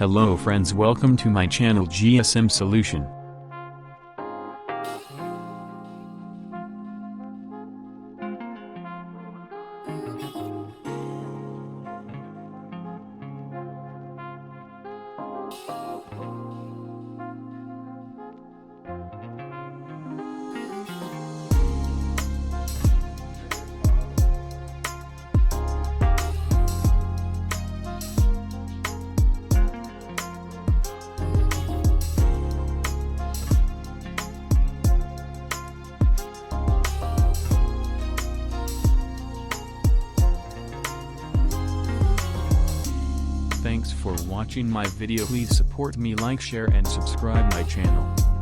Hello friends, welcome to my channel GSM Solution. Thanks for watching my video. Please support me, like, share and subscribe my channel.